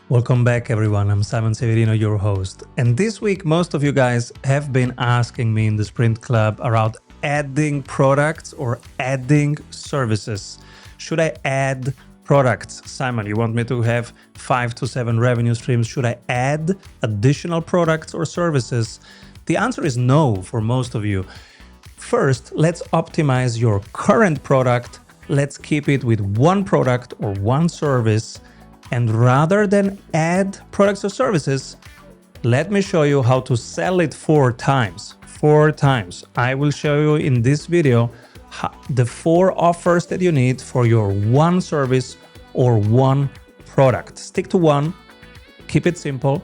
Welcome back, everyone. I'm Simon Severino, your host. And this week, most of you guys have been asking me in the Sprint Club around adding products or adding services. Should I add products? Simon, you want me to have 5 to 7 revenue streams? Should I add additional products or services? The answer is no for most of you. First, let's optimize your current product. Let's keep it with one product or one service. And rather than add products or services, let me show you how to sell it 4 times. 4 times. I will show you in this video the 4 offers that you need for your one service or one product. Stick to one, keep it simple,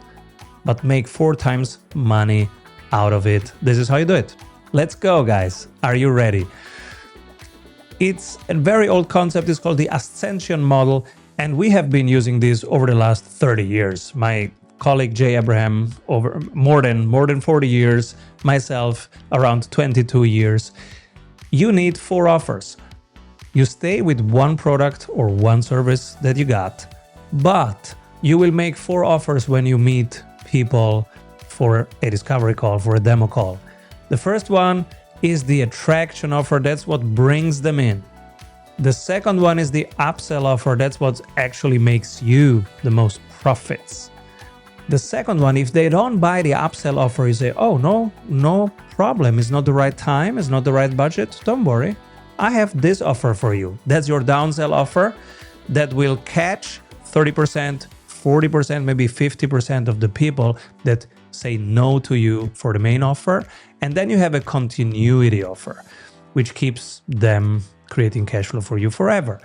but make 4 times money out of it. This is how you do it. Let's go, guys. Are you ready? It's a very old concept. It's called the ascension model. And we have been using this over the last 30 years. My colleague Jay Abraham over more than 40 years, myself around 22 years. You need 4 offers. You stay with one product or one service that you got, but you will make 4 offers when you meet people for a discovery call, for a demo call. The first one is the attraction offer. That's what brings them in. The second one is the upsell offer. That's what actually makes you the most profits. The second one, if they don't buy the upsell offer, you say, oh, no problem. It's not the right time. It's not the right budget. Don't worry. I have this offer for you. That's your downsell offer that will catch 30%, 40%, maybe 50% of the people that say no to you for the main offer. And then you have a continuity offer, which keeps them creating cash flow for you forever.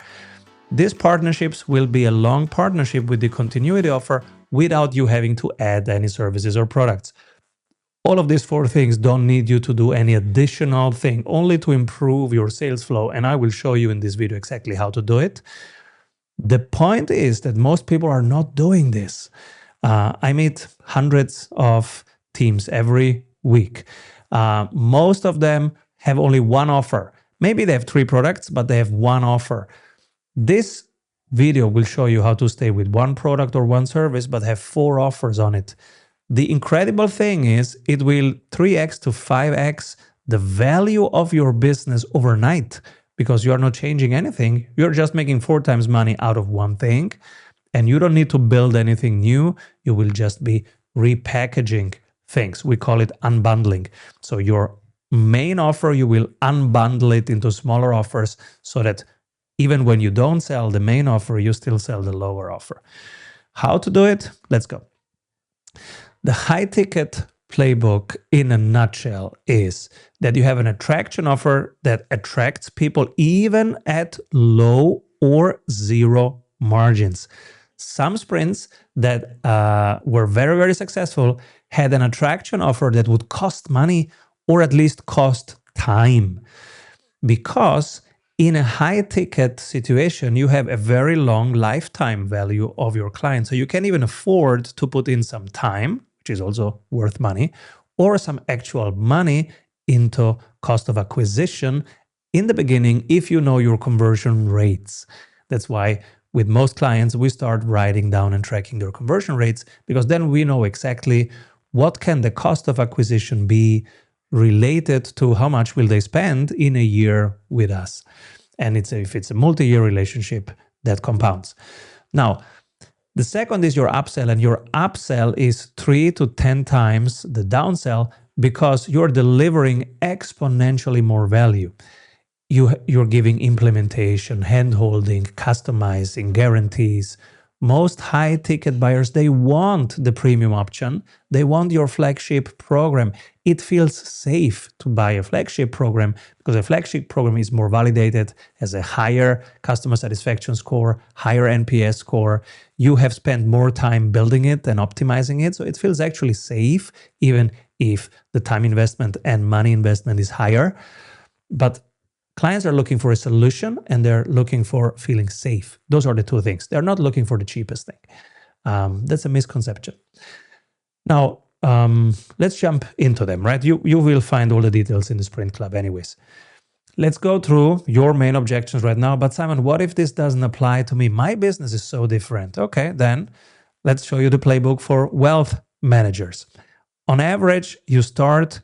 These partnerships will be a long partnership with the continuity offer without you having to add any services or products. All of these 4 things don't need you to do any additional thing, only to improve your sales flow. And I will show you in this video exactly how to do it. The point is that most people are not doing this. I meet hundreds of teams every week. Most of them have only one offer. Maybe they have 3 products, but they have one offer. This video will show you how to stay with one product or one service, but have 4 offers on it. The incredible thing is it will 3x to 5x the value of your business overnight because you are not changing anything. You're just making 4 times money out of one thing, and you don't need to build anything new. You will just be repackaging things. We call it unbundling. So your main offer, you will unbundle it into smaller offers so that even when you don't sell the main offer, you still sell the lower offer. How to do it? Let's go. The high ticket playbook in a nutshell is that you have an attraction offer that attracts people even at low or 0 margins. Some sprints that were very, very successful had an attraction offer that would cost money or at least cost time. Because in a high ticket situation, you have a very long lifetime value of your client. So you can even afford to put in some time, which is also worth money, or some actual money into cost of acquisition in the beginning if you know your conversion rates. That's why with most clients, we start writing down and tracking their conversion rates, because then we know exactly what can the cost of acquisition be related to how much will they spend in a year with us. And if it's a multi-year relationship, that compounds. Now, the second is your upsell, and your upsell is 3 to 10 times the downsell because you're delivering exponentially more value. You're giving implementation, hand-holding, customizing, guarantees. Most high-ticket buyers, they want the premium option. They want your flagship program. It feels safe to buy a flagship program because a flagship program is more validated, has a higher customer satisfaction score, higher NPS score. You have spent more time building it and optimizing it, so it feels actually safe, even if the time investment and money investment is higher. But clients are looking for a solution and they're looking for feeling safe. Those are the 2 things. They're not looking for the cheapest thing. That's a misconception. Now, let's jump into them, right? You will find all the details in the Sprint Club anyways. Let's go through your main objections right now. But Simon, what if this doesn't apply to me? My business is so different. Okay, then Let's show you the playbook for wealth managers. On average, you start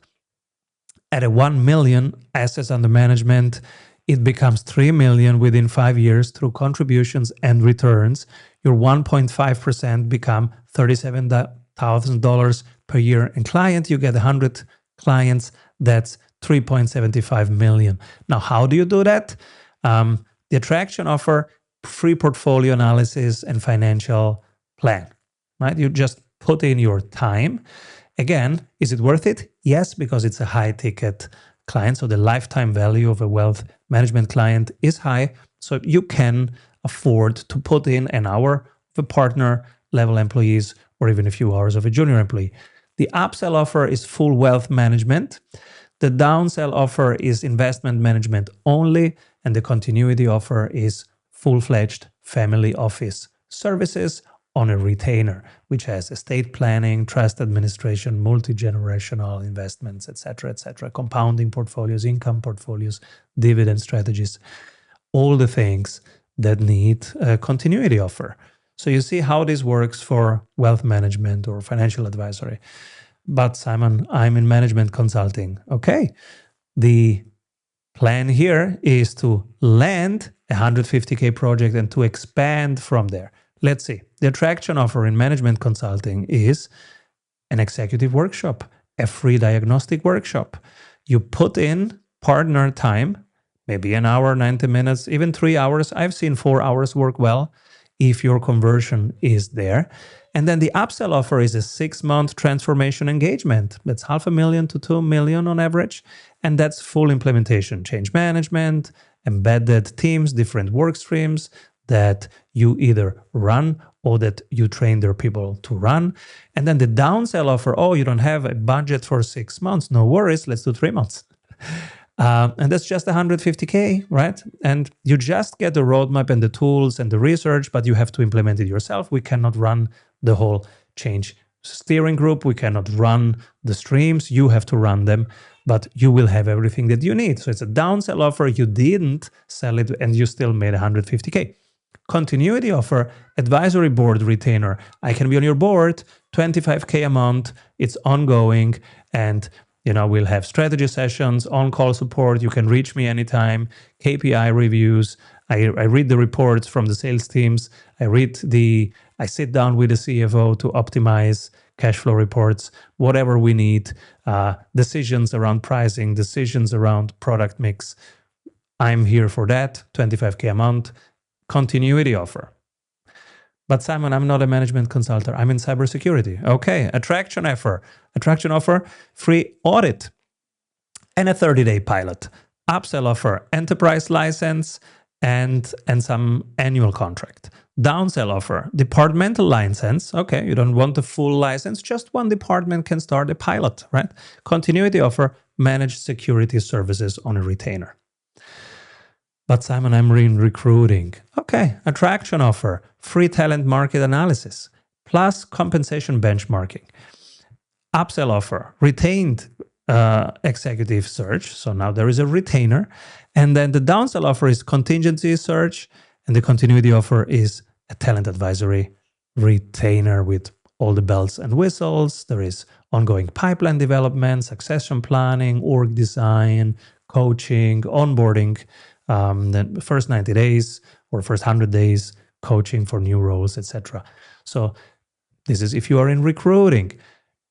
at a 1 million assets under management. It becomes 3 million within 5 years through contributions and returns. Your 1.5% become $37,000 per year. And client, you get 100 clients. That's 3.75 million. Now, how do you do that? The attraction offer, free portfolio analysis and financial plan, right? You just put in your time. Again, is it worth it? Yes, because it's a high ticket client. So the lifetime value of a wealth management client is high. So you can afford to put in an hour of a partner level employees or even a few hours of a junior employee. The upsell offer is full wealth management. The downsell offer is investment management only. And the continuity offer is full-fledged family office services on a retainer, which has estate planning, trust administration, multi-generational investments, etc., compounding portfolios, income portfolios, dividend strategies, all the things that need a continuity offer. So you see how this works for wealth management or financial advisory. But Simon, I'm in management consulting. Okay, the plan here is to land a 150K project and to expand from there. Let's see. The attraction offer in management consulting is an executive workshop, a free diagnostic workshop. You put in partner time, maybe an hour, 90 minutes, even 3 hours. I've seen 4 hours work well if your conversion is there. And then the upsell offer is a 6-month transformation engagement. That's $500,000 to $2 million on average. And that's full implementation, change management, embedded teams, different work streams that you either run or that you train their people to run. And then the downsell offer, oh, you don't have a budget for 6 months. No worries, let's do 3 months. And that's just 150K, right? And you just get the roadmap and the tools and the research, but you have to implement it yourself. We cannot run the whole change steering group. We cannot run the streams. You have to run them, but you will have everything that you need. So it's a downsell offer. You didn't sell it and you still made 150K. Continuity offer, advisory board retainer. I can be on your board, 25K a month. It's ongoing. And we'll have strategy sessions, on-call support. You can reach me anytime. KPI reviews. I read the reports from the sales teams. I sit down with the CFO to optimize cash flow reports, whatever we need, decisions around pricing, decisions around product mix. I'm here for that, 25K a month. Continuity offer. But Simon, I'm not a management consultant. I'm in cybersecurity. Okay, attraction offer, free audit and a 30-day pilot. Upsell offer, enterprise license and some annual contract. Downsell offer, departmental license. Okay, you don't want the full license. Just one department can start a pilot, right? Continuity offer, managed security services on a retainer. But Simon, I'm in recruiting. Okay, attraction offer, free talent market analysis, plus compensation benchmarking. Upsell offer, retained executive search. So now there is a retainer. And then the downsell offer is contingency search. And the continuity offer is a talent advisory retainer with all the bells and whistles. There is ongoing pipeline development, succession planning, org design, coaching, onboarding. Then the first 90 days or first 100 days, coaching for new roles, etc. So this is if you are in recruiting.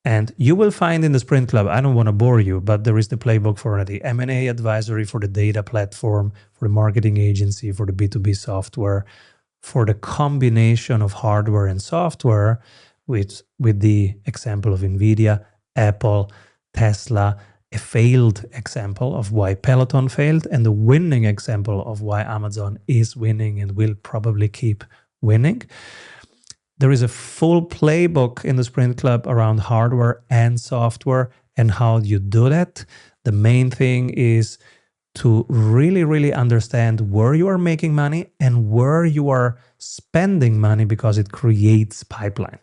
And you will find in the Sprint Club, I don't want to bore you, but there is the playbook for the M&A advisory, for the data platform, for the marketing agency, for the B2B software, for the combination of hardware and software with the example of NVIDIA, Apple, Tesla, a failed example of why Peloton failed, and the winning example of why Amazon is winning and will probably keep winning. There is a full playbook in the Sprint Club around hardware and software and how you do that. The main thing is to really, really understand where you are making money and where you are spending money because it creates pipeline.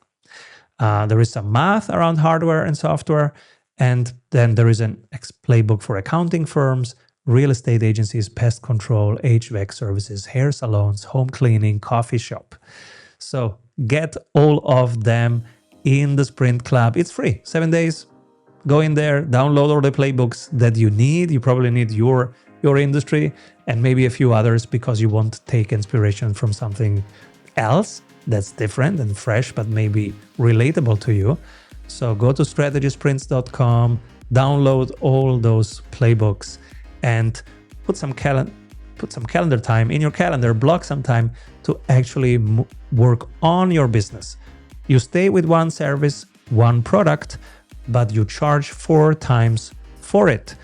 There is some math around hardware and software. And then there is an playbook for accounting firms, real estate agencies, pest control, HVAC services, hair salons, home cleaning, coffee shop. So Get all of them in the Sprint Club. It's free, 7 days. Go in there, download all the playbooks that you need. You probably need your industry and maybe a few others because you want to take inspiration from something else that's different and fresh, but maybe relatable to you. So go to strategysprints.com, download all those playbooks, and put some calendar time in your calendar, block some time to actually work on your business. You stay with one service, one product, but you charge 4 times for it.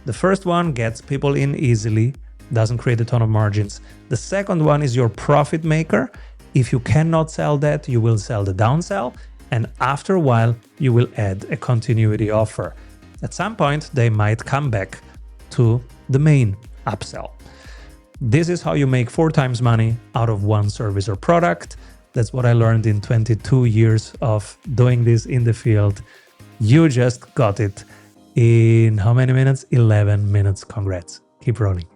The first one gets people in easily, doesn't create a ton of margins. The second one is your profit maker. If you cannot sell that, you will sell the downsell, and after a while, you will add a continuity offer. At some point, they might come back to the main upsell. This is how you make 4 times money out of one service or product. That's what I learned in 22 years of doing this in the field. You just got it in how many minutes? 11 minutes. Congrats. Keep rolling.